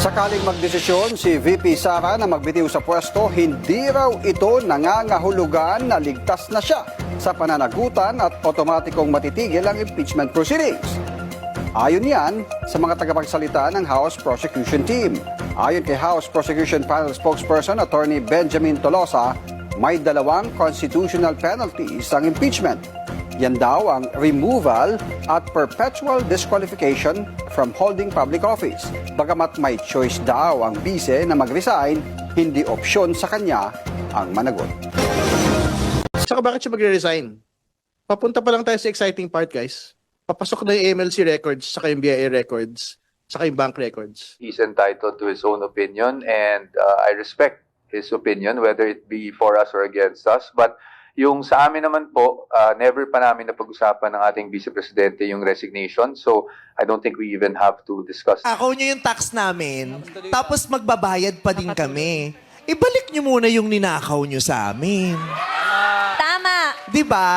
Sakaling magdesisyon si VP Sara na magbitiw sa pwesto, hindi raw ito nangangahulugan na ligtas na siya sa pananagutan at otomatikong matitigil ang impeachment proceedings. Ayon yan sa mga tagapagsalita ng House Prosecution Team. Ayon kay House Prosecution Panel Spokesperson Attorney Benjamin Tolosa, may dalawang constitutional penalties ang impeachment. Yan daw ang removal at perpetual disqualification from holding public office. Bagamat may choice daw ang bise na mag-resign, hindi opsyon sa kanya ang managot. Saka bakit siya magre-resign? Papunta pa lang tayo sa exciting part, guys. Papasok na yung MLC records, saka yung BIA records, saka yung bank records. He's entitled to his own opinion, and I respect his opinion, whether it be for us or against us. But yung sa amin naman po, never pa namin napag-usapan ng ating Vice Presidente yung resignation. So I don't think we even have to discuss. Ako nyo yung tax namin, tapos magbabayad pa din kami. Ibalik nyo muna yung ninakaw nyo sa amin. Tama. Di ba?